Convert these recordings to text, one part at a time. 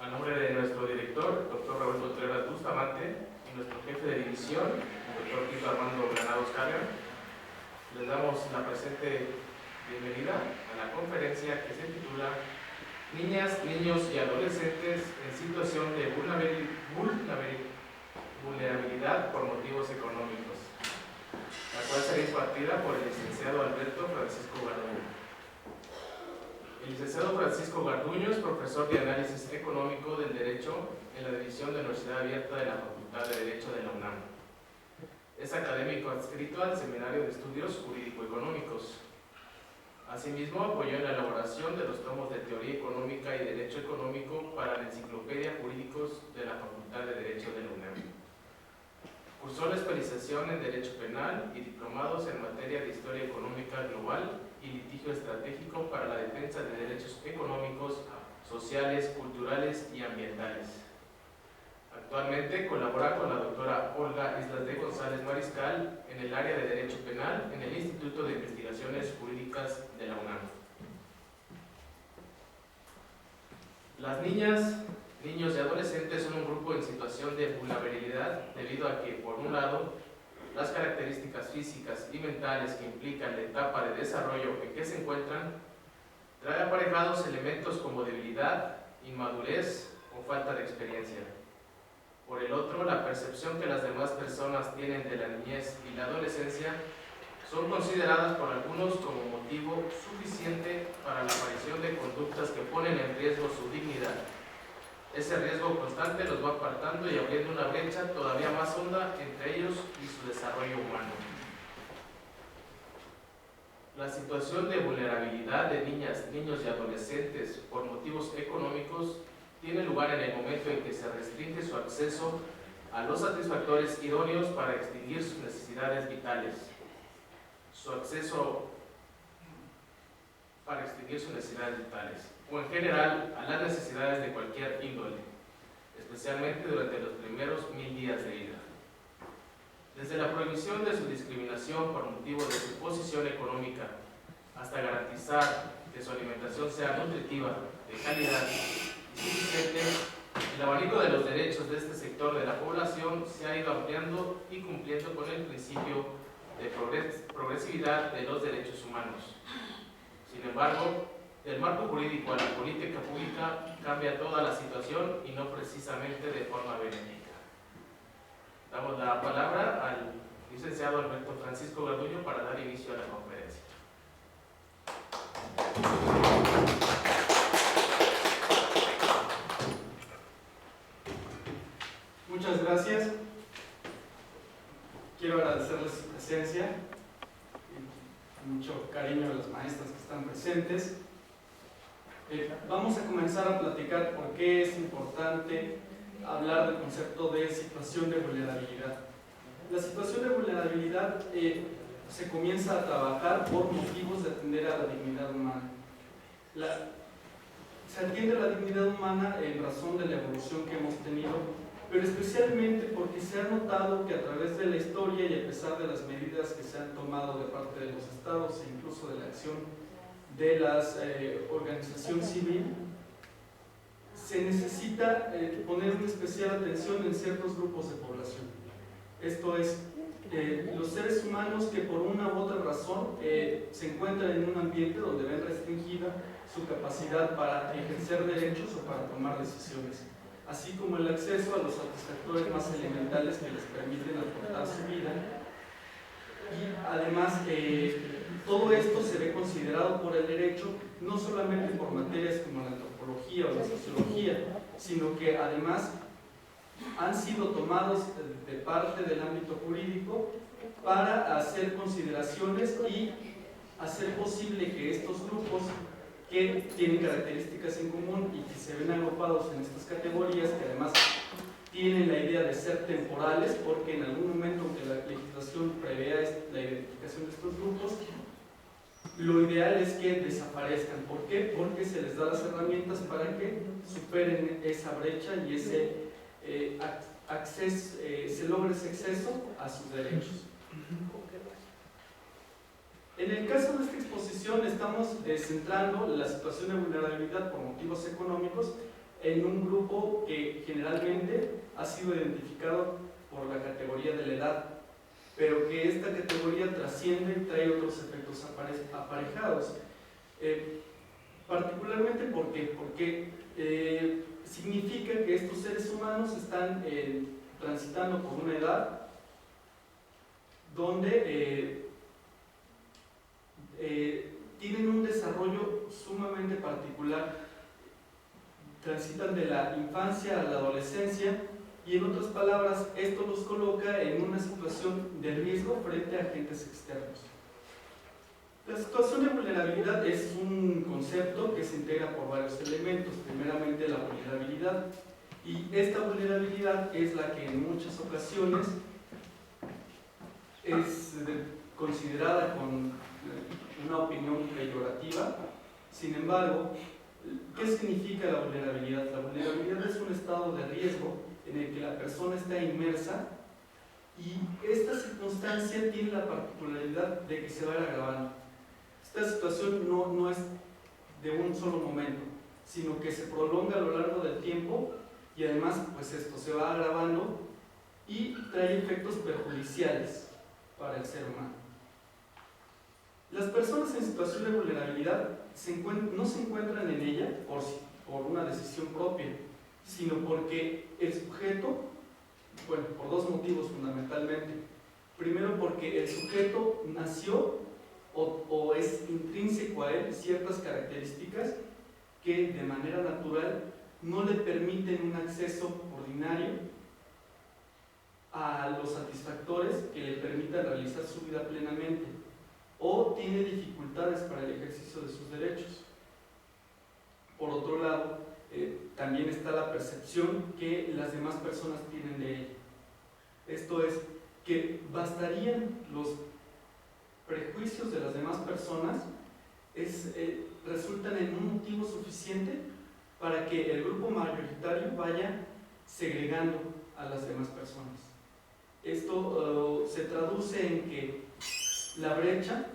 A nombre de nuestro director, doctor Raúl Contreras Bustamante, y nuestro jefe de división, el doctor Tito Armando Granados Carga, les damos la presente bienvenida a la conferencia que se titula Niñas, niños y adolescentes en situación de vulnerabilidad por motivos económicos, la cual será impartida por el licenciado Alberto Francisco Garduño. El licenciado Francisco Garduño es profesor de análisis económico del Derecho en la División de Universidad Abierta de la Facultad de Derecho de la UNAM. Es académico adscrito al Seminario de Estudios Jurídico-Económicos. Asimismo, apoyó en la elaboración de los tomos de Teoría Económica y Derecho Económico para la Enciclopedia Jurídicos de la Facultad de Derecho de la UNAM. Cursó la especialización en Derecho Penal y diplomados en materia de Historia Económica Global y Litigio Estratégico para la defensa de derechos económicos, sociales, culturales y ambientales. Actualmente colabora con la doctora Olga Islas de González Mariscal en el área de Derecho Penal en el Instituto de Investigaciones Jurídicas de la UNAM. Las niñas, niños y adolescentes son un grupo en situación de vulnerabilidad debido a que, por un lado, las características físicas y mentales que implican la etapa de desarrollo en que se encuentran trae aparejados elementos como debilidad, inmadurez o falta de experiencia. Por el otro, la percepción que las demás personas tienen de la niñez y la adolescencia son consideradas por algunos como motivo suficiente para la aparición de conductas que ponen en riesgo su dignidad. Ese riesgo constante los va apartando y abriendo una brecha todavía más honda entre ellos y su desarrollo humano. La situación de vulnerabilidad de niñas, niños y adolescentes por motivos económicos tiene lugar en el momento en que se restringe su acceso a los satisfactores idóneos para extinguir sus necesidades vitales. Su acceso para extinguir sus necesidades vitales, o en general a las necesidades de cualquier índole, especialmente durante los primeros 1000 días de vida. Desde la prohibición de su discriminación por motivo de su posición económica, hasta garantizar que su alimentación sea nutritiva, de calidad y suficiente, el abanico de los derechos de este sector de la población se ha ido ampliando y cumpliendo con el principio de progresividad de los derechos humanos. Sin embargo, del marco jurídico a la política pública cambia toda la situación y no precisamente de forma benéfica. Damos la palabra al licenciado Alberto Francisco Garduño para dar inicio a la conferencia. Muchas gracias. Quiero agradecerles su presencia y con mucho cariño a las maestras que están presentes. Vamos a comenzar a platicar por qué es importante hablar del concepto de situación de vulnerabilidad. La situación de vulnerabilidad se comienza a trabajar por motivos de atender a la dignidad humana. Se atiende a la dignidad humana en razón de la evolución que hemos tenido, pero especialmente porque se ha notado que a través de la historia y a pesar de las medidas que se han tomado de parte de los estados e incluso de la acción de la organización civil, se necesita poner una especial atención en ciertos grupos de población. Esto es, los seres humanos que por una u otra razón se encuentran en un ambiente donde ven restringida su capacidad para ejercer derechos o para tomar decisiones, así como el acceso a los satisfactores más elementales que les permiten afrontar su vida. Y además, todo esto se ve considerado por el derecho no solamente por materias como la antropología o la sociología, sino que además han sido tomados de parte del ámbito jurídico para hacer consideraciones y hacer posible que estos grupos que tienen características en común y que se ven agrupados en estas categorías, que además tienen la idea de ser temporales, porque en algún momento, aunque la legislación prevea la identificación de estos grupos, lo ideal es que desaparezcan. ¿Por qué? Porque se les da las herramientas para que superen esa brecha y ese se logre ese acceso a sus derechos. En el caso de esta exposición estamos centrando la situación de vulnerabilidad por motivos económicos en un grupo que generalmente ha sido identificado por la categoría de la edad, pero que esta categoría trasciende y trae otros efectos aparejados. Particularmente porque significa que estos seres humanos están transitando por una edad donde tienen un desarrollo sumamente particular, transitan de la infancia a la adolescencia, y en otras palabras, esto los coloca en una situación de riesgo frente a agentes externos. La situación de vulnerabilidad es un concepto que se integra por varios elementos. Primeramente, la vulnerabilidad, y esta vulnerabilidad es la que en muchas ocasiones es considerada con una opinión peyorativa. Sin embargo, ¿qué significa la vulnerabilidad? La vulnerabilidad es un estado de riesgo en el que la persona está inmersa, y esta circunstancia tiene la particularidad de que se va a ir agravando. Esta situación no es de un solo momento, sino que se prolonga a lo largo del tiempo, y además pues esto se va agravando y trae efectos perjudiciales para el ser humano. Las personas en situación de vulnerabilidad no se encuentran en ella por una decisión propia, sino porque el sujeto, bueno, por dos motivos fundamentalmente. Primero, porque el sujeto nació o es intrínseco a él ciertas características que de manera natural no le permiten un acceso ordinario a los satisfactores que le permitan realizar su vida plenamente, o tiene dificultades para el ejercicio de sus derechos. Por otro lado, también está la percepción que las demás personas tienen de ella. Esto es, que bastarían los prejuicios de las demás personas, resultan en un motivo suficiente para que el grupo mayoritario vaya segregando a las demás personas. Esto se traduce en que la brecha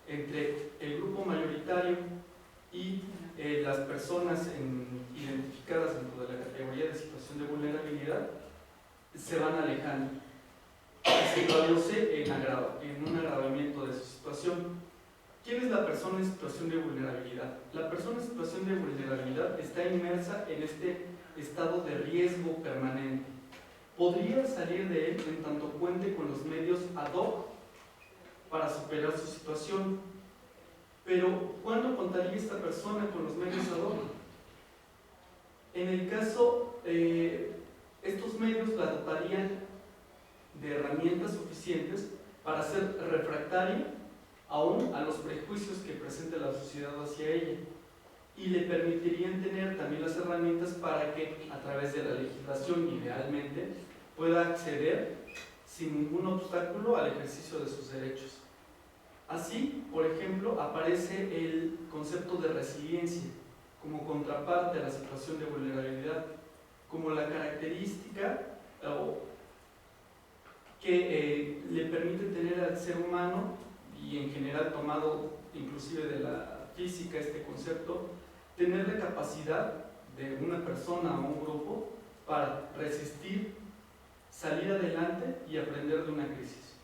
entre el grupo mayoritario y las personas identificadas dentro de la categoría de situación de vulnerabilidad se van alejando, y se traduce en un agravamiento de su situación. ¿Quién es la persona en situación de vulnerabilidad? La persona en situación de vulnerabilidad está inmersa en este estado de riesgo permanente. Podría salir de él en tanto cuente con los medios ad hoc para superar su situación. Pero, ¿cuándo contaría esta persona con los medios ad hoc? En el caso, estos medios la dotarían de herramientas suficientes para ser refractaria aún a los prejuicios que presenta la sociedad hacia ella, y le permitirían tener también las herramientas para que a través de la legislación, idealmente, pueda acceder sin ningún obstáculo al ejercicio de sus derechos. Así, por ejemplo, aparece el concepto de resiliencia como contraparte a la situación de vulnerabilidad, como la característica que le permite tener al ser humano, y en general tomado inclusive de la física este concepto, tener la capacidad de una persona o un grupo para resistir, salir adelante y aprender de una crisis.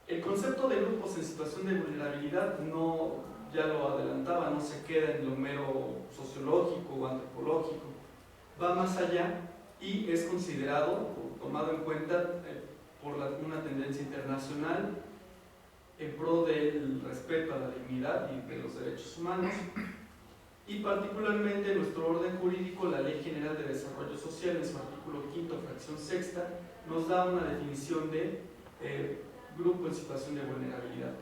El concepto de grupos en situación de vulnerabilidad, ya lo adelantaba, no se queda en lo mero sociológico o antropológico, va más allá y es considerado, tomado en cuenta por una tendencia internacional en pro del respeto a la dignidad y de los derechos humanos, y particularmente en nuestro orden jurídico, la Ley General de Desarrollo Social, en su artículo 5º, fracción 6ª, nos da una definición de grupo en situación de vulnerabilidad,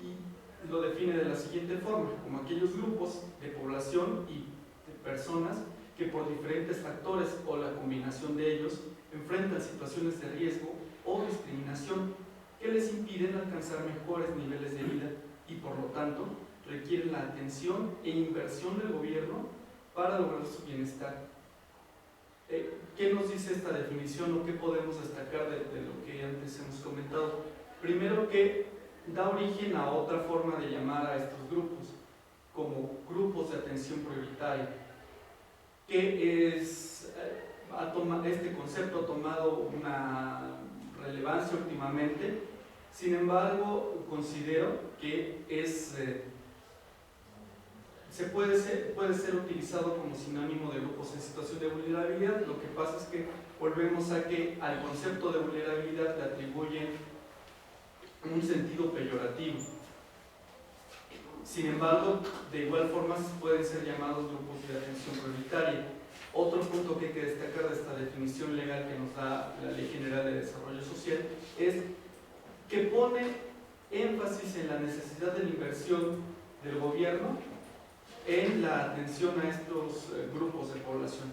y lo define de la siguiente forma: como aquellos grupos de población y de personas que por diferentes factores o la combinación de ellos enfrentan situaciones de riesgo o discriminación que les impiden alcanzar mejores niveles de vida, y por lo tanto requieren la atención e inversión del gobierno para lograr su bienestar. ¿Qué nos dice esta definición, o qué podemos destacar de lo que antes hemos comentado? Primero, que da origen a otra forma de llamar a estos grupos, como grupos de atención prioritaria. que este concepto ha tomado una relevancia últimamente. Sin embargo, considero que puede ser utilizado como sinónimo de grupos en situación de vulnerabilidad. Lo que pasa es que volvemos a que al concepto de vulnerabilidad le atribuyen un sentido peyorativo. Sin embargo, de igual forma pueden ser llamados grupos de atención prioritaria. Otro punto que hay que destacar de esta definición legal que nos da la Ley General de Desarrollo Social es que pone énfasis en la necesidad de la inversión del gobierno en la atención a estos grupos de población,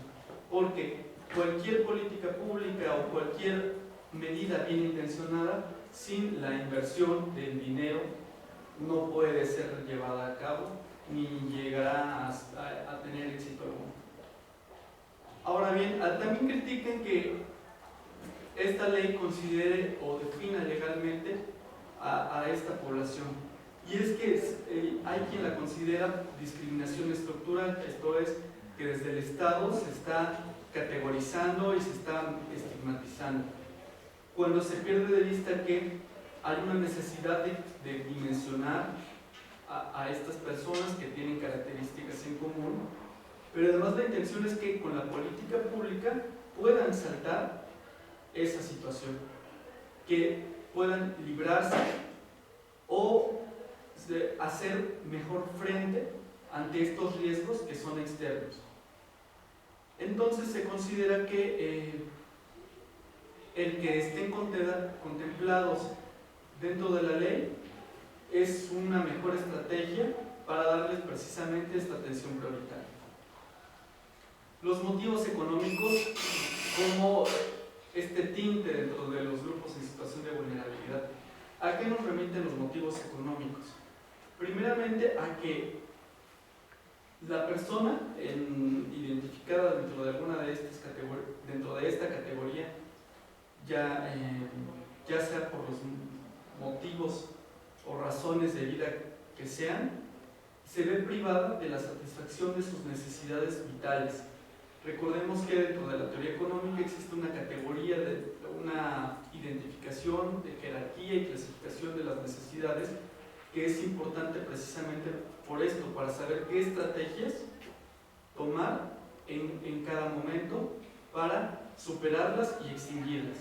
porque cualquier política pública o cualquier medida bien intencionada sin la inversión del dinero no puede ser llevada a cabo ni llegará a tener éxito alguno. Ahora bien, también critican que esta ley considere o defina legalmente a esta población. Y es que hay quien la considera discriminación estructural, esto es, que desde el Estado se está categorizando y se está estigmatizando, cuando se pierde de vista que hay una necesidad de dimensionar a estas personas que tienen características en común, pero además la intención es que con la política pública puedan saltar esa situación, que puedan librarse o hacer mejor frente ante estos riesgos que son externos. Entonces se considera que el que estén contemplados dentro de la ley es una mejor estrategia para darles precisamente esta atención prioritaria. Los motivos económicos, como este tinte dentro de los grupos en situación de vulnerabilidad. ¿A qué nos remiten los motivos económicos? Primeramente a que la persona identificada dentro de alguna de estas categorías, dentro de esta categoría, ya sea por los motivos o razones de vida que sean, se ve privada de la satisfacción de sus necesidades vitales. Recordemos que dentro de la teoría económica existe una categoría, una identificación de jerarquía y clasificación de las necesidades, que es importante precisamente por esto, para saber qué estrategias tomar en cada momento para superarlas y extinguirlas.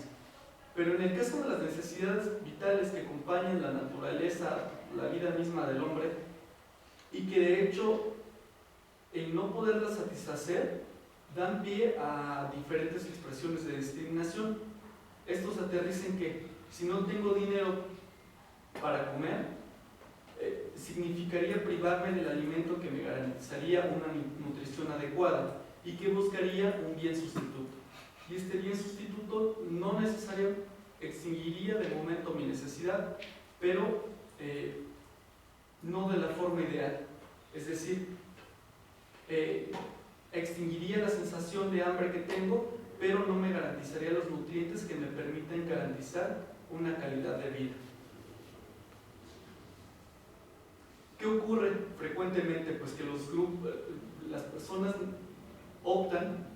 Pero en el caso de las necesidades vitales que acompañan la naturaleza, la vida misma del hombre, y que de hecho, en no poderlas satisfacer, dan pie a diferentes expresiones de discriminación. Estos aterrizan que si no tengo dinero para comer, significaría privarme del alimento que me garantizaría una nutrición adecuada y que buscaría un bien sustituto. Y este bien sustituto no necesariamente extinguiría de momento mi necesidad, pero no de la forma ideal. Es decir, extinguiría la sensación de hambre que tengo, pero no me garantizaría los nutrientes que me permiten garantizar una calidad de vida. ¿Qué ocurre frecuentemente? Pues que las personas optan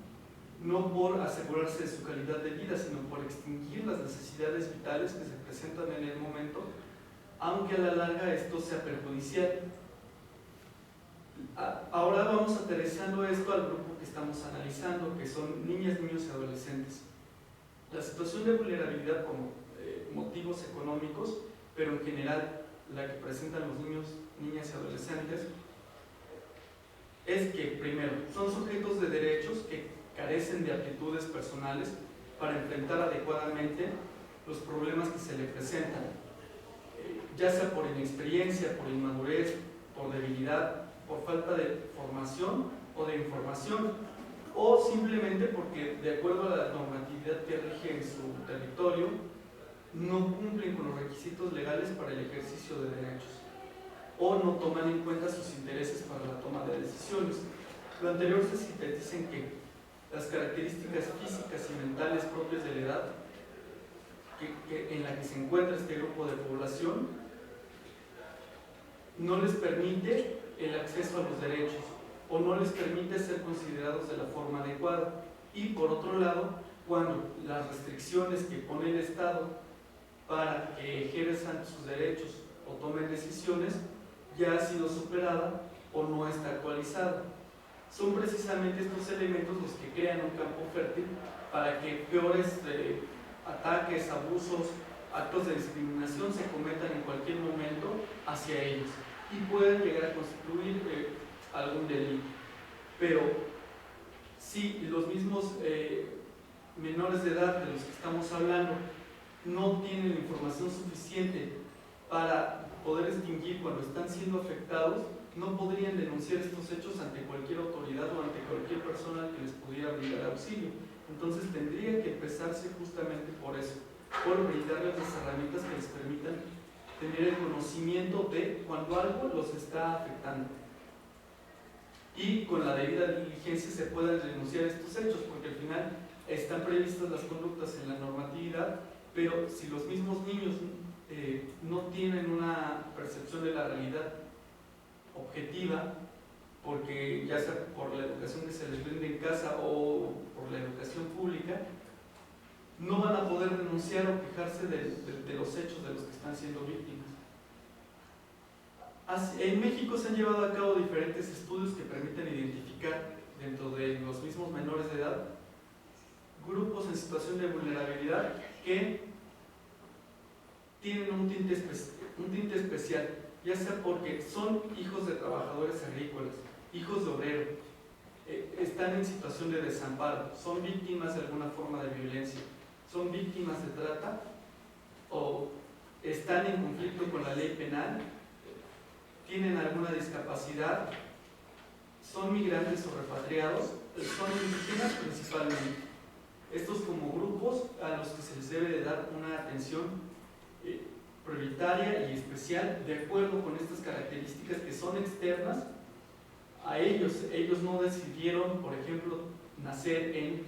no por asegurarse de su calidad de vida, sino por extinguir las necesidades vitales que se presentan en el momento, aunque a la larga esto sea perjudicial. Ahora vamos aterrizando esto al grupo que estamos analizando, que son niñas, niños y adolescentes. La situación de vulnerabilidad como motivos económicos, pero en general la que presentan los niños, niñas y adolescentes, es que primero son sujetos de derechos que carecen de aptitudes personales para enfrentar adecuadamente los problemas que se le presentan, ya sea por inexperiencia, por inmadurez, por debilidad, por falta de formación o de información, o simplemente porque, de acuerdo a la normatividad que rige en su territorio, no cumplen con los requisitos legales para el ejercicio de derechos, o no toman en cuenta sus intereses para la toma de decisiones. Lo anterior se sintetiza en que las características físicas y mentales propias de la edad en la que se encuentra este grupo de población no les permite el acceso a los derechos, o no les permite ser considerados de la forma adecuada. Y por otro lado, cuando las restricciones que pone el Estado para que ejerzan sus derechos o tomen decisiones ya ha sido superada o no está actualizada. Son precisamente estos elementos los que crean un campo fértil para que peores ataques, abusos, actos de discriminación se cometan en cualquier momento hacia ellos y pueden llegar a constituir algún delito. Pero si los mismos menores de edad de los que estamos hablando no tienen información suficiente para poder distinguir cuando están siendo afectados, no podrían denunciar estos hechos ante cualquier autoridad o ante cualquier persona que les pudiera brindar auxilio. Entonces tendría que empezarse justamente por eso, por brindarles las herramientas que les permitan tener el conocimiento de cuando algo los está afectando. Y con la debida diligencia se puedan denunciar estos hechos, porque al final están previstas las conductas en la normatividad, pero si los mismos niños no tienen una percepción de la realidad objetiva, porque ya sea por la educación que se les brinde en casa o por la educación pública, no van a poder denunciar o quejarse de los hechos de los que están siendo víctimas. En México se han llevado a cabo diferentes estudios que permiten identificar dentro de los mismos menores de edad grupos en situación de vulnerabilidad que tienen un tinte especial, ya sea porque son hijos de trabajadores agrícolas, hijos de obreros, están en situación de desamparo, son víctimas de alguna forma de violencia, son víctimas de trata o están en conflicto con la ley penal, tienen alguna discapacidad, son migrantes o repatriados, son indígenas principalmente. Estos como grupos a los que se les debe de dar una atención prioritaria y especial de acuerdo con estas características que son externas a ellos. Ellos no decidieron, por ejemplo, nacer en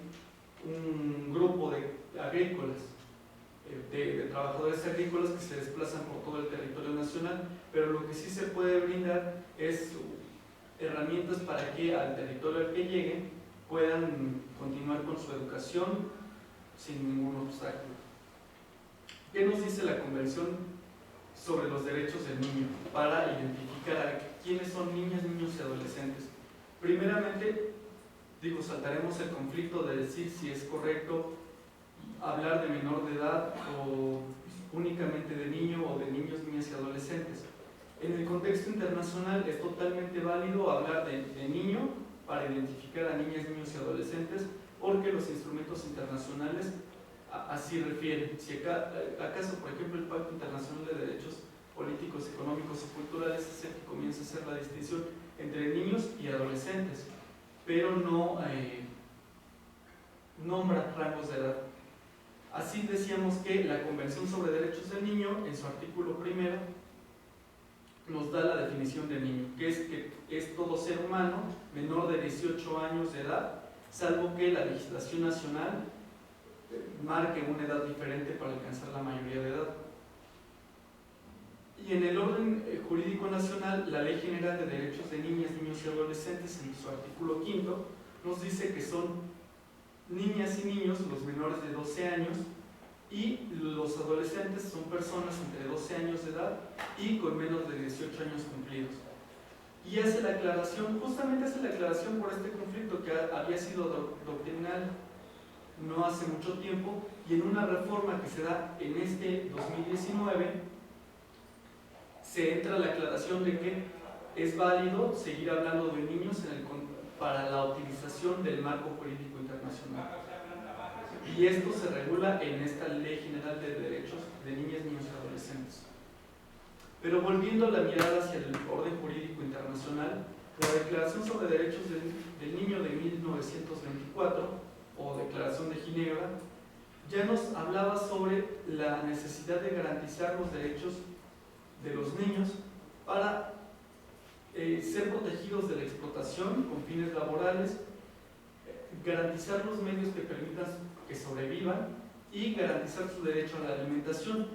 un grupo de agrícolas, de trabajadores agrícolas que se desplazan por todo el territorio nacional, pero lo que sí se puede brindar es herramientas para que al territorio al que lleguen puedan continuar con su educación sin ningún obstáculo. ¿Qué nos dice la Convención sobre los Derechos del Niño para identificar a quiénes son niñas, niños y adolescentes? Primeramente, saltaremos el conflicto de decir si es correcto hablar de menor de edad o únicamente de niño o de niños, niñas y adolescentes. En el contexto internacional es totalmente válido hablar de niño para identificar a niñas, niños y adolescentes, porque los instrumentos internacionales así refieren. Si acaso, por ejemplo, el Pacto Internacional de Derechos Políticos, Económicos y Culturales es el que comienza a hacer la distinción entre niños y adolescentes, pero no nombra rangos de edad. Así decíamos que la Convención sobre Derechos del Niño, en su artículo primero, nos da la definición de niño, que es todo ser humano menor de 18 años de edad, salvo que la legislación nacional marque una edad diferente para alcanzar la mayoría de edad. Y en el orden jurídico nacional, la Ley General de Derechos de Niñas, Niños y Adolescentes, en su artículo 5, nos dice que son niñas y niños los menores de 12 años y los adolescentes son personas entre 12 años de edad y con menos de 18 años cumplidos. Y hace la aclaración, justamente hace la aclaración por este conflicto que había sido doctrinal no hace mucho tiempo, y en una reforma que se da en este 2019 se entra la aclaración de que es válido seguir hablando de niños para la utilización del marco jurídico internacional. Y esto se regula en esta Ley General de Derechos de Niñas, Niños y Adolescentes. Pero volviendo la mirada hacia el orden jurídico internacional, la Declaración sobre Derechos del Niño de 1924, o Declaración de Ginebra, ya nos hablaba sobre la necesidad de garantizar los derechos de los niños para ser protegidos de la explotación con fines laborales, garantizar los medios que permitan que sobrevivan y garantizar su derecho a la alimentación.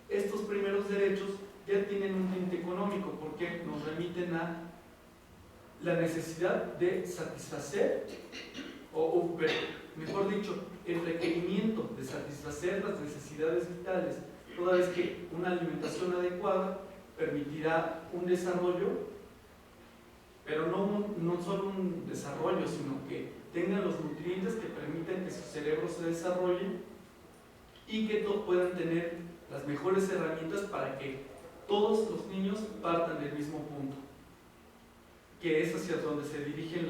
Estos primeros derechos ya tienen un tinte económico porque nos remiten a la necesidad de satisfacer, mejor dicho, el requerimiento de satisfacer las necesidades vitales, toda vez que una alimentación adecuada permitirá un desarrollo, pero no solo un desarrollo, sino que tengan los nutrientes que permitan que su cerebro se desarrolle y que puedan tener las mejores herramientas para que todos los niños partan del mismo punto, que es hacia donde se dirigen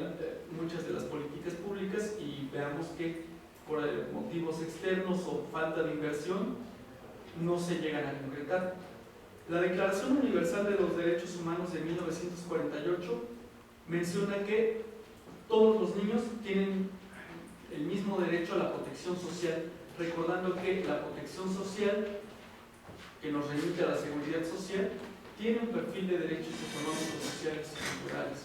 muchas de las políticas públicas, y veamos que por motivos externos o falta de inversión no se llegan a concretar. La Declaración Universal de los Derechos Humanos de 1948 menciona que todos los niños tienen el mismo derecho a la protección social, recordando que la protección social, que nos remite a la seguridad social, tiene un perfil de derechos económicos, sociales y culturales.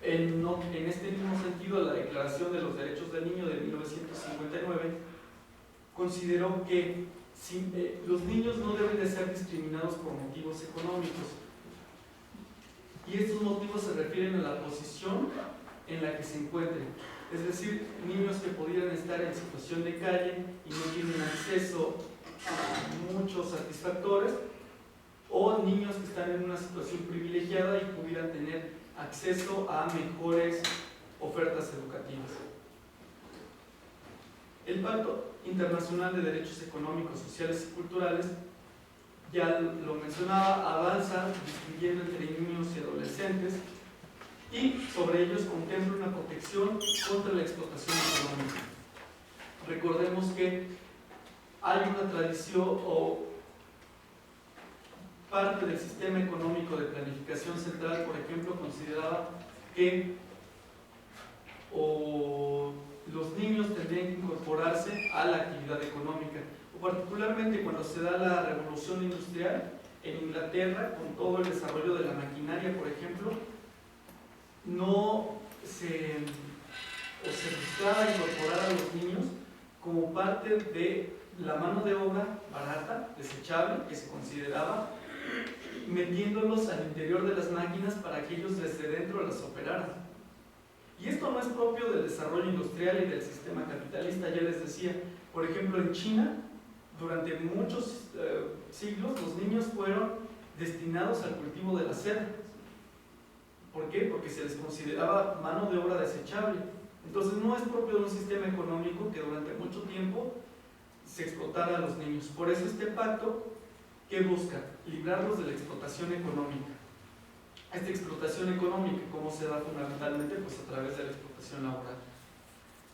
En este mismo sentido, la Declaración de los Derechos del Niño de 1959 consideró que los niños no deben de ser discriminados por motivos económicos, y estos motivos se refieren a la posición en la que se encuentren, es decir, niños que pudieran estar en situación de calle y no tienen acceso a muchos satisfactores, o niños que están en una situación privilegiada y pudieran tener acceso a mejores ofertas educativas. El Pacto Internacional de Derechos Económicos, Sociales y Culturales, ya lo mencionaba, avanza distinguiendo entre niños y adolescentes, y sobre ellos contempla una protección contra la explotación económica. Recordemos que hay una tradición o parte del sistema económico de planificación central, por ejemplo, consideraba que los niños tendrían que incorporarse a la actividad económica, o particularmente cuando se da la revolución industrial en Inglaterra, con todo el desarrollo de la maquinaria, por ejemplo, se buscaba incorporar a los niños como parte de la mano de obra barata, desechable, que se consideraba, metiéndolos al interior de las máquinas para que ellos desde dentro las operaran. Y esto no es propio del desarrollo industrial y del sistema capitalista, ya les decía. Por ejemplo, en China, durante muchos siglos, los niños fueron destinados al cultivo de la seda. ¿Por qué? Porque se les consideraba mano de obra desechable. Entonces no es propio de un sistema económico que durante mucho tiempo se explotara a los niños. Por eso este pacto, ¿qué busca? Librarlos de la explotación económica. Esta explotación económica, ¿cómo se da fundamentalmente? Pues a través de la explotación laboral.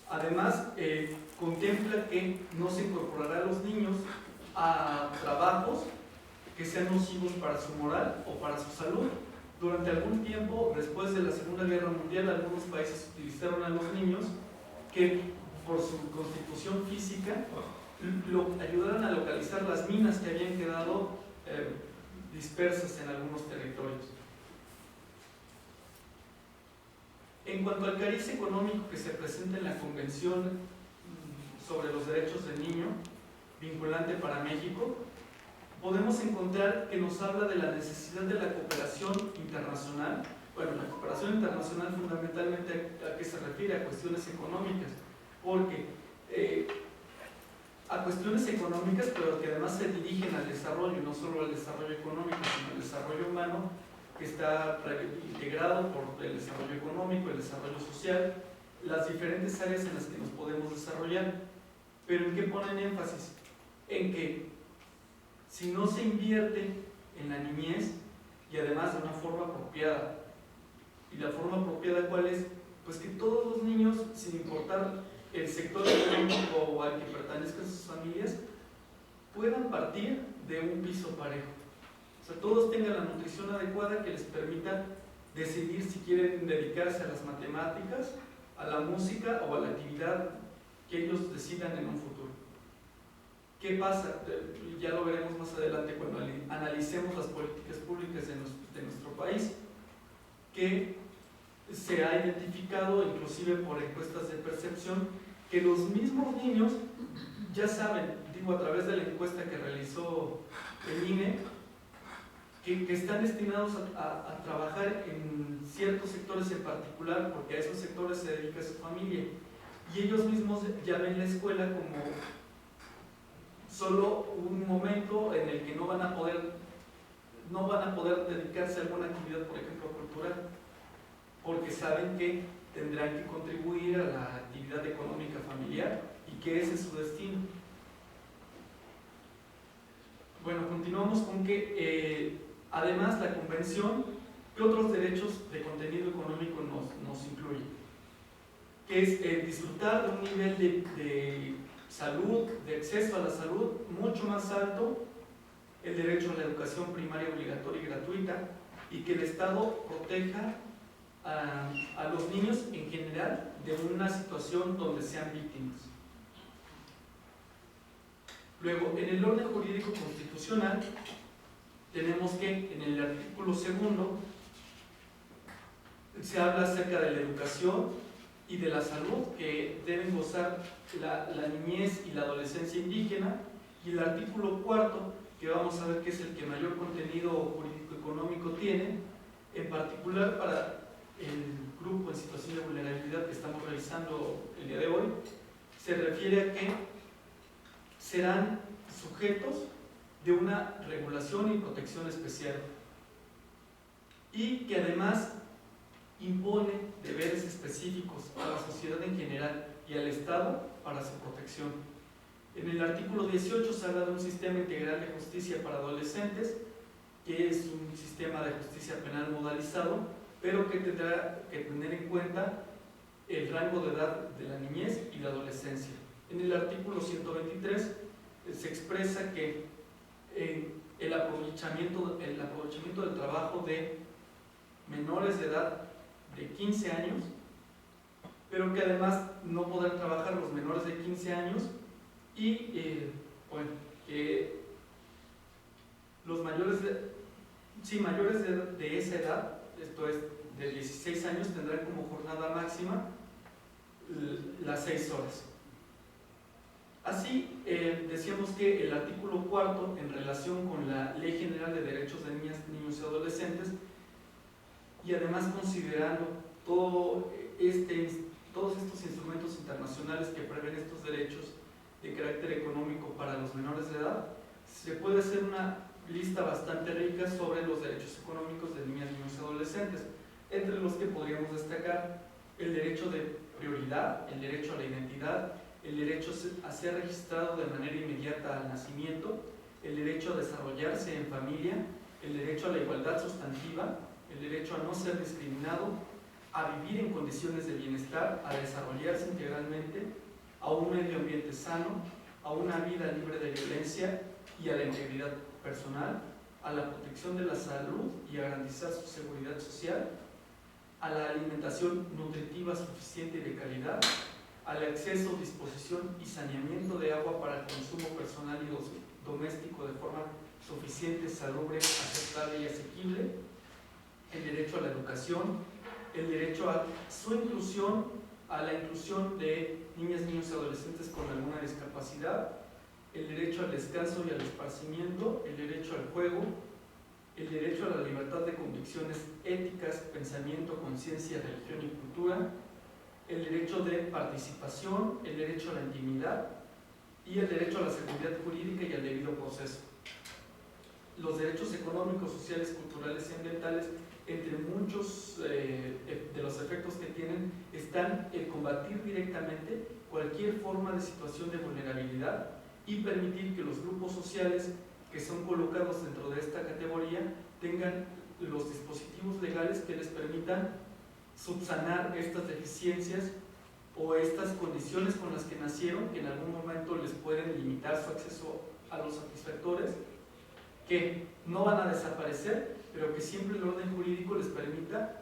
Además, contempla que no se incorporará a los niños a trabajos que sean nocivos para su moral o para su salud. Durante algún tiempo, después de la Segunda Guerra Mundial, algunos países utilizaron a los niños que, por su constitución física, ayudaran a localizar las minas que habían quedado dispersas en algunos territorios. En cuanto al cariz económico que se presenta en la Convención sobre los Derechos del Niño, vinculante para México, podemos encontrar que nos habla de la necesidad de la cooperación internacional. Bueno, la cooperación internacional fundamentalmente a qué se refiere, a cuestiones económicas, porque a cuestiones económicas, pero que además se dirigen al desarrollo, no solo al desarrollo económico, sino al desarrollo humano, que está integrado por el desarrollo económico, el desarrollo social, las diferentes áreas en las que nos podemos desarrollar. Pero ¿en qué ponen énfasis? En que si no se invierte en la niñez, y además de una forma apropiada, ¿y la forma apropiada cuál es? Pues que todos los niños, sin importar el sector económico al que pertenezcan sus familias, puedan partir de un piso parejo. O sea, todos tengan la nutrición adecuada que les permita decidir si quieren dedicarse a las matemáticas, a la música o a la actividad que ellos decidan en un futuro. ¿Qué pasa? Ya lo veremos más adelante cuando analicemos las políticas públicas de nuestro país, que se ha identificado, inclusive por encuestas de percepción, que los mismos niños ya saben, digo a través de la encuesta que realizó el INE, que están destinados a trabajar en ciertos sectores en particular, porque a esos sectores se dedica su familia, y ellos mismos ya ven la escuela como solo un momento en el que no van a poder dedicarse a alguna actividad, por ejemplo, cultural, porque saben que tendrán que contribuir a la actividad económica familiar y que ese es su destino. Bueno, continuamos con que además la convención, ¿qué otros derechos de contenido económico nos incluye? Que es disfrutar de un nivel de salud, de acceso a la salud mucho más alto, el derecho a la educación primaria obligatoria y gratuita, y que el Estado proteja a los niños en general de una situación donde sean víctimas. Luego, en el orden jurídico constitucional, tenemos que en el artículo 2 se habla acerca de la educación y de la salud que deben gozar la niñez y la adolescencia indígena, y el artículo 4, que vamos a ver que es el que mayor contenido jurídico económico tiene, en particular para el grupo en situación de vulnerabilidad que estamos revisando el día de hoy, se refiere a que serán sujetos de una regulación y protección especial, y que además impone deberes específicos a la sociedad en general y al Estado para su protección. En el artículo 18 se habla de un sistema integral de justicia para adolescentes, que es un sistema de justicia penal modalizado, pero que tendrá que tener en cuenta el rango de edad de la niñez y la adolescencia. En el artículo 123 se expresa que el aprovechamiento del trabajo de menores de edad de 15 años, pero que además no podrán trabajar los menores de 15 años y que los mayores de esa edad, esto es de 16 años, tendrán como jornada máxima las 6 horas. Así, decíamos que el artículo 4, en relación con la Ley General de Derechos de Niñas, Niños y Adolescentes, y además considerando todos estos instrumentos internacionales que prevén estos derechos de carácter económico para los menores de edad, se puede hacer una lista bastante rica sobre los derechos económicos de niñas, niños y adolescentes, entre los que podríamos destacar el derecho de prioridad, el derecho a la identidad, el derecho a ser registrado de manera inmediata al nacimiento, el derecho a desarrollarse en familia, el derecho a la igualdad sustantiva, el derecho a no ser discriminado, a vivir en condiciones de bienestar, a desarrollarse integralmente, a un medio ambiente sano, a una vida libre de violencia y a la integridad personal, a la protección de la salud y a garantizar su seguridad social, a la alimentación nutritiva suficiente y de calidad, al acceso, disposición y saneamiento de agua para el consumo personal y doméstico de forma suficiente, salubre, aceptable y asequible, el derecho a la educación, el derecho a su inclusión, a la inclusión de niñas, niños y adolescentes con alguna discapacidad, el derecho al descanso y al esparcimiento, el derecho al juego, el derecho a la libertad de convicciones éticas, pensamiento, conciencia, religión y cultura, el derecho de participación, el derecho a la intimidad y el derecho a la seguridad jurídica y al debido proceso. Los derechos económicos, sociales, culturales y ambientales, entre muchos de los efectos que tienen, están en combatir directamente cualquier forma de situación de vulnerabilidad y permitir que los grupos sociales que son colocados dentro de esta categoría tengan los dispositivos legales que les permitan subsanar estas deficiencias o estas condiciones con las que nacieron, que en algún momento les pueden limitar su acceso a los satisfactores, que no van a desaparecer, pero que siempre el orden jurídico les permita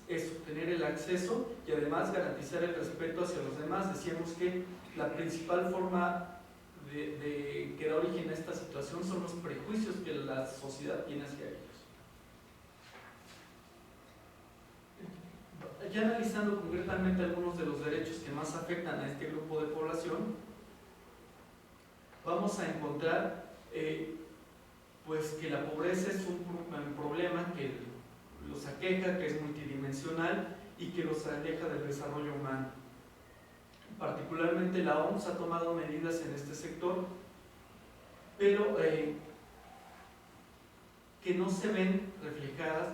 obtener el acceso y además garantizar el respeto hacia los demás. Decíamos que la principal forma de que da origen a esta situación son los prejuicios que la sociedad tiene hacia ellos. Ya analizando concretamente algunos de los derechos que más afectan a este grupo de población, vamos a encontrar pues que la pobreza es un problema que los aqueja, que es multidimensional y que los aleja del desarrollo humano. Particularmente la OMS ha tomado medidas en este sector, pero que no se ven reflejadas,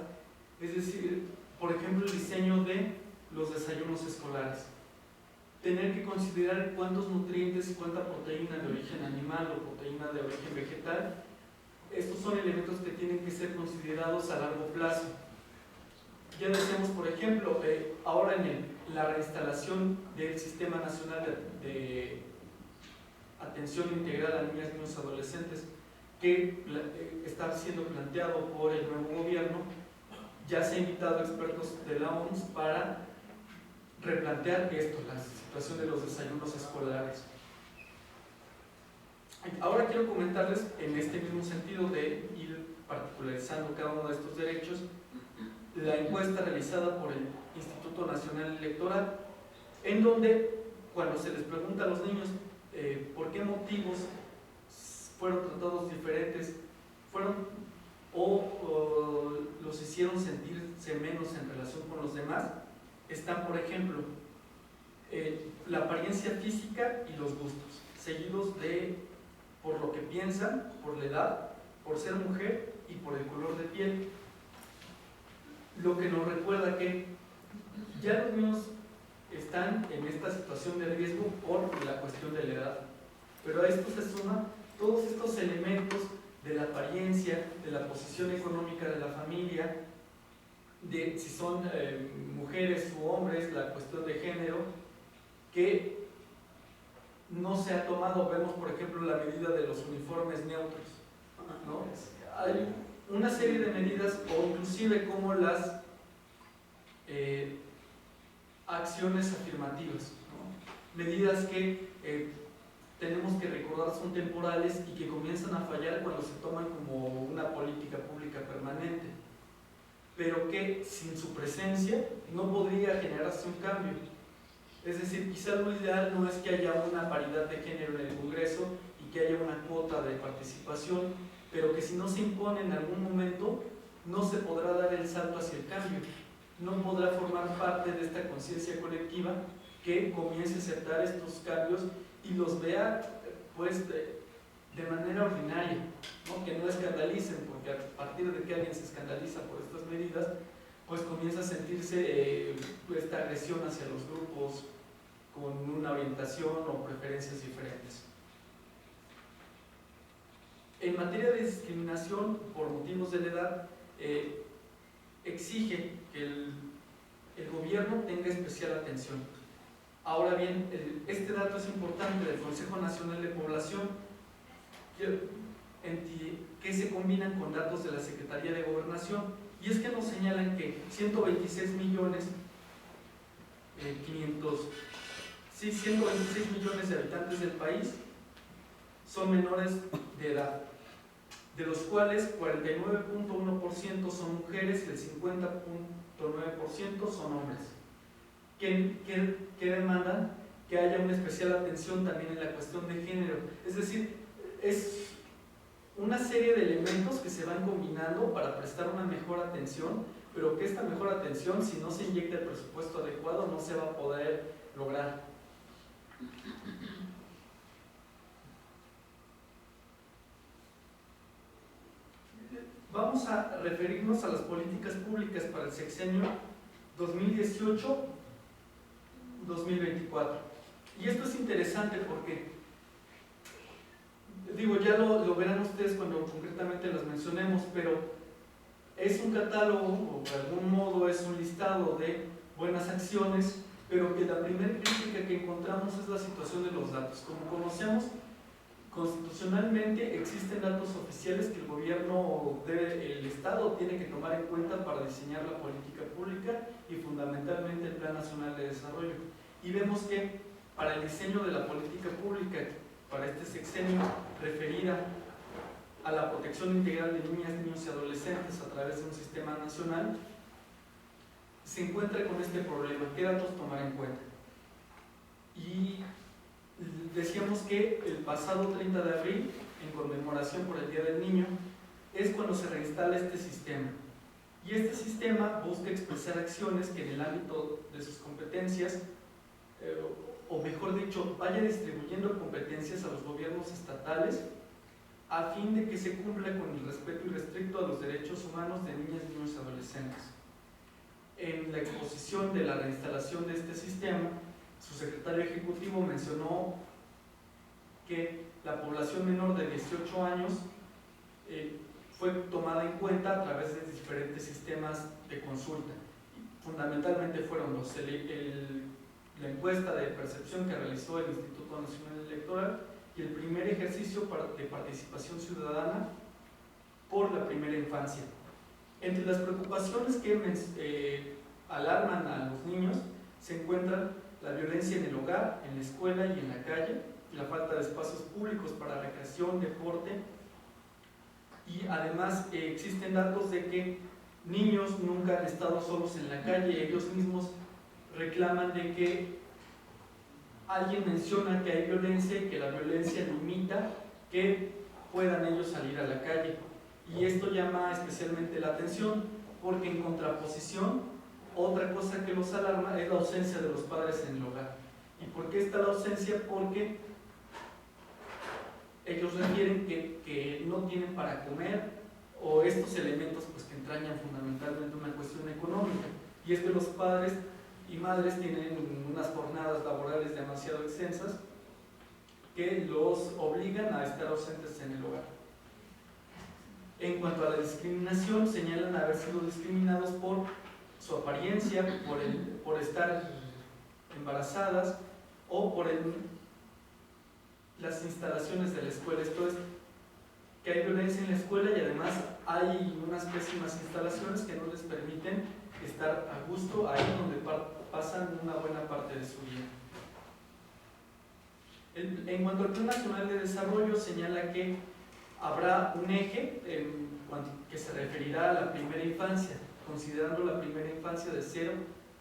es decir, por ejemplo, el diseño de los desayunos escolares. Tener que considerar cuántos nutrientes y cuánta proteína de origen animal o proteína de origen vegetal. Estos son elementos que tienen que ser considerados a largo plazo. Ya decíamos, por ejemplo, ahora en la reinstalación del Sistema Nacional de Atención Integral a Niñas, Niños y Adolescentes, que está siendo planteado por el nuevo gobierno, ya se ha invitado a expertos de la OMS para replantear esto, la situación de los desayunos escolares. Ahora quiero comentarles, en este mismo sentido de ir particularizando cada uno de estos derechos, la encuesta realizada por el Instituto Nacional Electoral, en donde cuando se les pregunta a los niños por qué motivos fueron tratados diferentes, o los hicieron sentirse menos en relación con los demás, están, por ejemplo, la apariencia física y los gustos, seguidos de por lo que piensan, por la edad, por ser mujer y por el color de piel. Lo que nos recuerda que ya los niños están en esta situación de riesgo por la cuestión de la edad, pero a esto se suman todos estos elementos de la apariencia, de la posición económica de la familia, de si son mujeres u hombres, la cuestión de género, que no se ha tomado. Vemos, por ejemplo, la medida de los uniformes neutros, ¿no? Hay una serie de medidas, o inclusive como las acciones afirmativas, ¿no? Medidas que tenemos que recordar son temporales y que comienzan a fallar cuando se toman como una política pública permanente, pero que sin su presencia no podría generarse un cambio. Es decir, quizá lo ideal no es que haya una paridad de género en el Congreso y que haya una cuota de participación, pero que si no se impone en algún momento, no se podrá dar el salto hacia el cambio, no podrá formar parte de esta conciencia colectiva que comience a aceptar estos cambios y los vea pues de manera ordinaria, ¿no? Que no escandalicen, porque a partir de que alguien se escandaliza por estas medidas, pues comienza a sentirse esta agresión hacia los grupos con una orientación o preferencias diferentes. En materia de discriminación por motivos de la edad, exige que el gobierno tenga especial atención. Ahora bien, este dato es importante del Consejo Nacional de Población, que se combinan con datos de la Secretaría de Gobernación, y es que nos señalan que 126 millones de habitantes del país son menores de edad, de los cuales 49.1% son mujeres y el 50.9% son hombres, que demandan que haya una especial atención también en la cuestión de género. Es decir, es una serie de elementos que se van combinando para prestar una mejor atención, pero que esta mejor atención, si no se inyecta el presupuesto adecuado, no se va a poder lograr. Vamos a referirnos a las políticas públicas para el sexenio 2018-2024. Y esto es interesante porque, digo, ya lo verán ustedes cuando concretamente las mencionemos, pero es un catálogo, o de algún modo es un listado de buenas acciones, pero que la primera crítica que encontramos es la situación de los datos. Como conocemos, constitucionalmente existen datos oficiales que el gobierno, el Estado tiene que tomar en cuenta para diseñar la política pública y fundamentalmente el Plan Nacional de Desarrollo. Y vemos que para el diseño de la política pública para este sexenio referida a la protección integral de niñas, niños y adolescentes a través de un sistema nacional, se encuentra con este problema: ¿qué datos tomar en cuenta? Y decíamos que el pasado 30 de abril, en conmemoración por el Día del Niño, es cuando se reinstala este sistema. Y este sistema busca expresar acciones que en el ámbito de sus competencias, o mejor dicho, vaya distribuyendo competencias a los gobiernos estatales a fin de que se cumpla con el respeto irrestricto a los derechos humanos de niñas, niños y adolescentes. En la exposición de la reinstalación de este sistema, su secretario ejecutivo mencionó que la población menor de 18 años fue tomada en cuenta a través de diferentes sistemas de consulta. Fundamentalmente fueron la encuesta de percepción que realizó el Instituto Nacional Electoral y el primer ejercicio de participación ciudadana por la primera infancia. Entre las preocupaciones que alarman a los niños se encuentran la violencia en el hogar, en la escuela y en la calle, la falta de espacios públicos para recreación, deporte, y además existen datos de que niños nunca han estado solos en la calle. Ellos mismos reclaman de que alguien menciona que hay violencia y que la violencia limita que puedan ellos salir a la calle, y esto llama especialmente la atención porque en contraposición otra cosa que los alarma es la ausencia de los padres en el hogar. ¿Y por qué está la ausencia? Porque ellos refieren que no tienen para comer, o estos elementos pues que entrañan fundamentalmente una cuestión económica, y es que los padres y madres tienen unas jornadas laborales demasiado extensas que los obligan a estar ausentes en el hogar. En cuanto a la discriminación, señalan haber sido discriminados por su apariencia, por estar embarazadas o por las instalaciones de la escuela. Esto es, que hay violencia en la escuela y además hay unas pésimas instalaciones que no les permiten estar a gusto ahí donde pasan una buena parte de su vida. En cuanto al Plan Nacional de Desarrollo, señala que habrá un eje que se referirá a la primera infancia, considerando la primera infancia de 0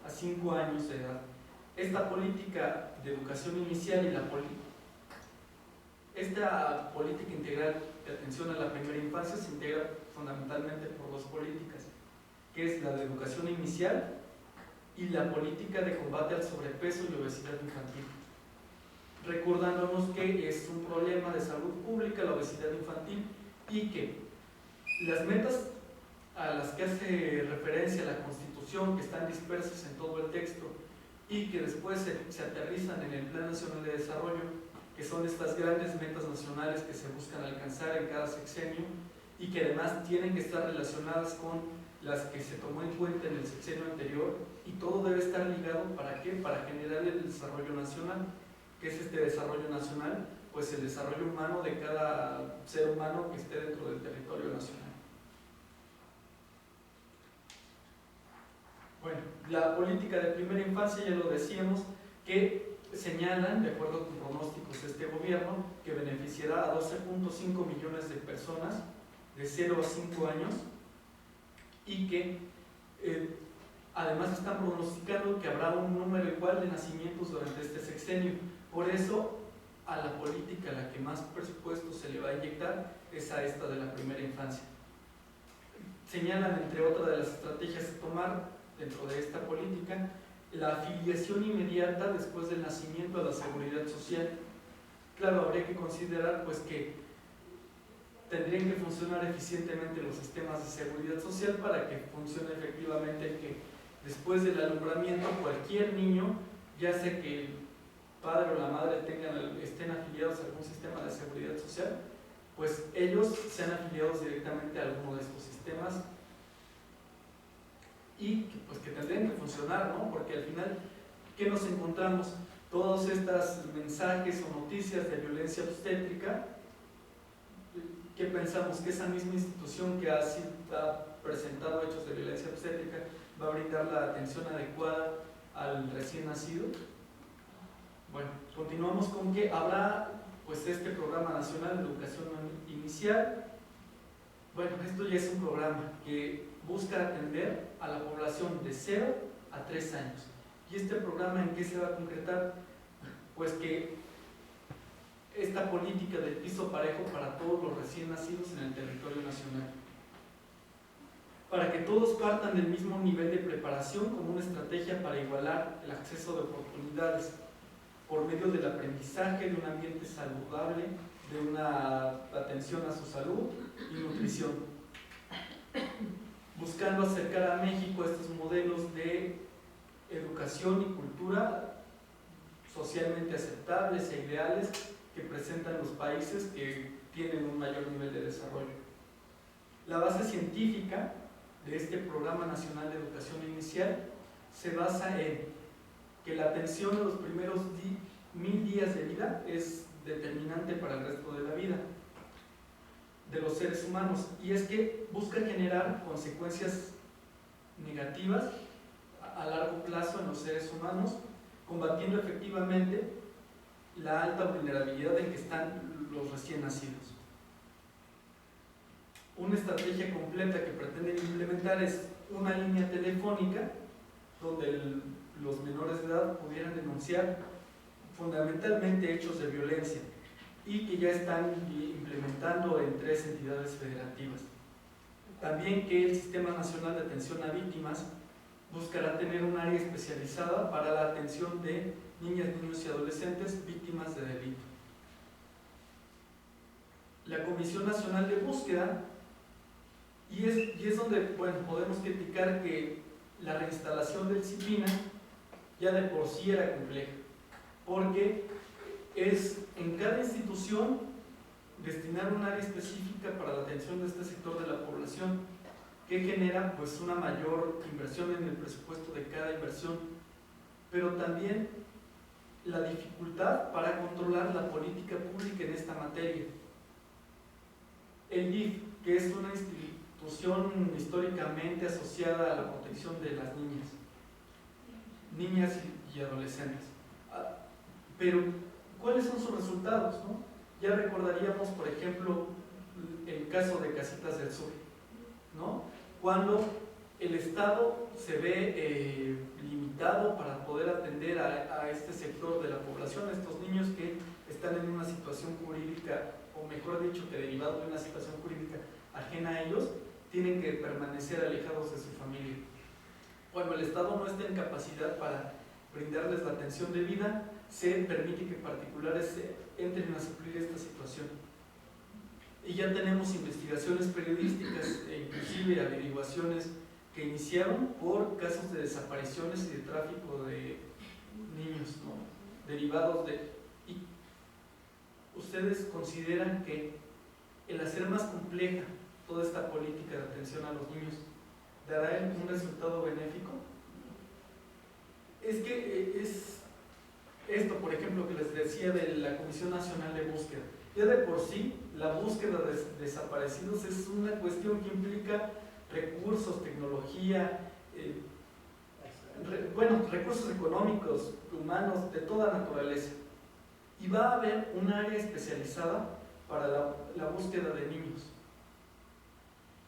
a 5 años de edad. Esta política de educación inicial y esta política integral de atención a la primera infancia se integra fundamentalmente por dos políticas, que es la de educación inicial y la política de combate al sobrepeso y obesidad infantil. Recordándonos que es un problema de salud pública la obesidad infantil y que las metas a las que hace referencia la Constitución, que están dispersas en todo el texto y que después se aterrizan en el Plan Nacional de Desarrollo, que son estas grandes metas nacionales que se buscan alcanzar en cada sexenio y que además tienen que estar relacionadas con las que se tomó en cuenta en el sexenio anterior, y todo debe estar ligado, ¿para qué? Para generar el desarrollo nacional. ¿Qué es este desarrollo nacional? Pues el desarrollo humano de cada ser humano que esté dentro del territorio nacional. Bueno, la política de primera infancia, ya lo decíamos, que señalan, de acuerdo con pronósticos de este gobierno, que beneficiará a 12.5 millones de personas de 0 a 5 años y que además están pronosticando que habrá un número igual de nacimientos durante este sexenio. Por eso, a la política a la que más presupuesto se le va a inyectar es a esta de la primera infancia. Señalan, entre otras de las estrategias a tomar dentro de esta política, la afiliación inmediata después del nacimiento a la seguridad social. Claro, habría que considerar pues que tendrían que funcionar eficientemente los sistemas de seguridad social para que funcione efectivamente, que después del alumbramiento cualquier niño, ya sea que el padre o la madre estén afiliados a algún sistema de seguridad social, pues ellos sean afiliados directamente a alguno de estos sistemas y pues que tendrían que funcionar, ¿no? Porque al final, ¿qué nos encontramos? Todos estos mensajes o noticias de violencia obstétrica, ¿qué pensamos? Que esa misma institución que ha presentado hechos de violencia obstétrica va a brindar la atención adecuada al recién nacido. Bueno, continuamos con que habrá pues este programa nacional de educación inicial. Bueno, esto ya es un programa que busca atender a la población de 0 a 3 años. ¿Y este programa en qué se va a concretar? Pues que esta política del piso parejo para todos los recién nacidos en el territorio nacional, para que todos partan del mismo nivel de preparación como una estrategia para igualar el acceso de oportunidades por medio del aprendizaje, de un ambiente saludable, de una atención a su salud y nutrición, buscando acercar a México a estos modelos de educación y cultura socialmente aceptables e ideales que presentan los países que tienen un mayor nivel de desarrollo. La base científica de este Programa Nacional de Educación Inicial se basa en que la atención a los primeros 1000 días de vida es determinante para el resto de la vida de los seres humanos, y es que busca generar consecuencias negativas a largo plazo en los seres humanos, combatiendo efectivamente la alta vulnerabilidad en que están los recién nacidos. Una estrategia completa que pretenden implementar es una línea telefónica donde los menores de edad pudieran denunciar fundamentalmente hechos de violencia, y que ya están implementando en 3 entidades federativas. También que el Sistema Nacional de Atención a Víctimas buscará tener un área especializada para la atención de niñas, niños y adolescentes víctimas de delito. La Comisión Nacional de Búsqueda, y es donde podemos criticar que la reinstalación del CIPINA ya de por sí era compleja, porque es en cada institución destinar un área específica para la atención de este sector de la población, que genera pues una mayor inversión en el presupuesto de cada inversión, pero también la dificultad para controlar la política pública en esta materia. El DIF, que es una institución históricamente asociada a la protección de las niñas y adolescentes. Pero, ¿cuáles son sus resultados, no? Ya recordaríamos, por ejemplo, el caso de Casitas del Sur, ¿no? Cuando el Estado se ve limitado para poder atender a este sector de la población, a estos niños que están en una situación jurídica, o mejor dicho, que derivado de una situación jurídica ajena a ellos, tienen que permanecer alejados de su familia. Cuando el Estado no está en capacidad para brindarles la atención debida, se permite que particulares entren a suplir esta situación. Y ya tenemos investigaciones periodísticas e inclusive averiguaciones que iniciaron por casos de desapariciones y de tráfico de niños, ¿no? Derivados de... ¿Y ustedes consideran que el hacer más compleja toda esta política de atención a los niños dará un resultado benéfico? Es que es esto, por ejemplo, que les decía de la Comisión Nacional de Búsqueda. Ya de por sí, la búsqueda de desaparecidos es una cuestión que implica recursos, tecnología, recursos económicos, humanos, de toda naturaleza. Y va a haber un área especializada para la búsqueda de niños.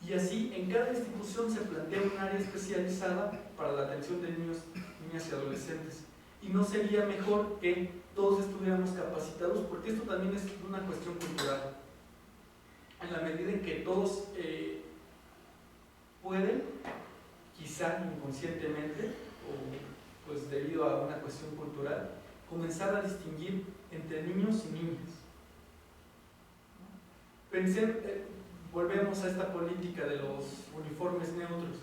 Y así, en cada institución se plantea un área especializada para la atención de niños, niñas y adolescentes. Y no sería mejor que todos estuviéramos capacitados, porque esto también es una cuestión cultural. En la medida en que todos pueden, quizá inconscientemente, o pues debido a una cuestión cultural, comenzar a distinguir entre niños y niñas. Volvemos a esta política de los uniformes neutros.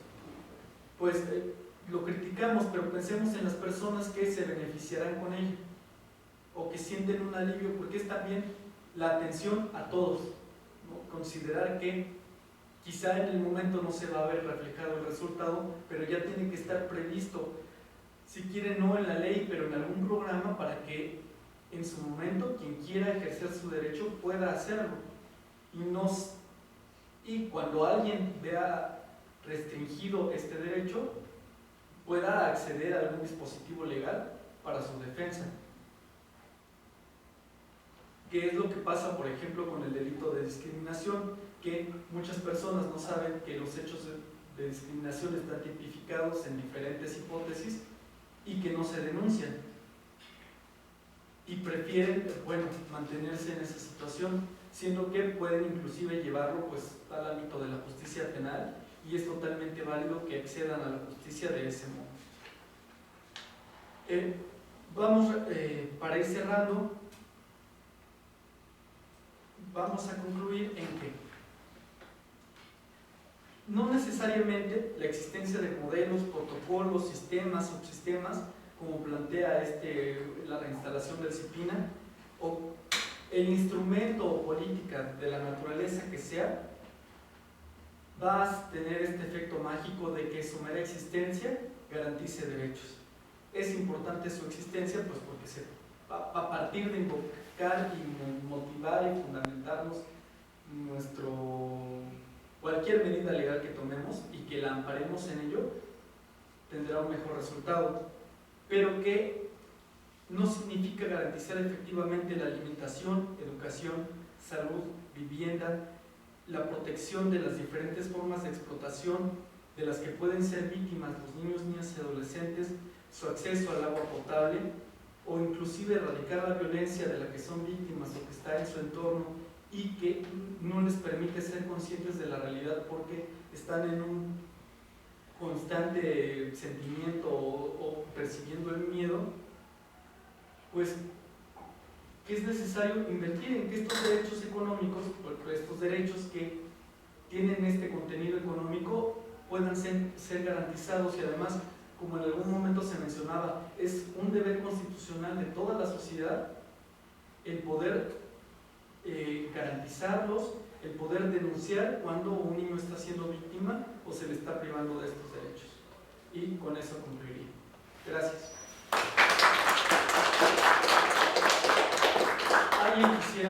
Pues lo criticamos, pero pensemos en las personas que se beneficiarán con ello, o que sienten un alivio, porque es también la atención a todos, ¿no? Considerar que quizá en el momento no se va a ver reflejado el resultado, pero ya tiene que estar previsto, si quiere no en la ley, pero en algún programa, para que en su momento quien quiera ejercer su derecho pueda hacerlo. Y cuando alguien vea restringido este derecho, pueda acceder a algún dispositivo legal para su defensa. ¿Qué es lo que pasa, por ejemplo, con el delito de discriminación? Que muchas personas no saben que los hechos de discriminación están tipificados en diferentes hipótesis y que no se denuncian. y prefieren, bueno, mantenerse en esa situación, siendo que pueden inclusive llevarlo pues al ámbito de la justicia penal, y es totalmente válido que accedan a la justicia de ese modo. Vamos, para ir cerrando, vamos a concluir en que no necesariamente la existencia de modelos, protocolos, sistemas, subsistemas, como plantea la reinstalación del CIPINA, o el instrumento o política de la naturaleza que sea, va a tener este efecto mágico de que su mera existencia garantice derechos. Es importante su existencia, pues porque a partir de invocar y motivar y fundamentarnos cualquier medida legal que tomemos y que la amparemos en ello, tendrá un mejor resultado, pero que no significa garantizar efectivamente la alimentación, educación, salud, vivienda, la protección de las diferentes formas de explotación de las que pueden ser víctimas los niños, niñas y adolescentes, su acceso al agua potable, o inclusive erradicar la violencia de la que son víctimas o que está en su entorno y que no les permite ser conscientes de la realidad porque están en un constante sentimiento o percibiendo el miedo, pues que es necesario invertir en que estos derechos económicos, estos derechos que tienen este contenido económico, puedan ser garantizados, y además, como en algún momento se mencionaba, es un deber constitucional de toda la sociedad el poder garantizarlos, el poder denunciar cuando un niño está siendo víctima o se le está privando de estos derechos. Y con eso concluiría. Gracias.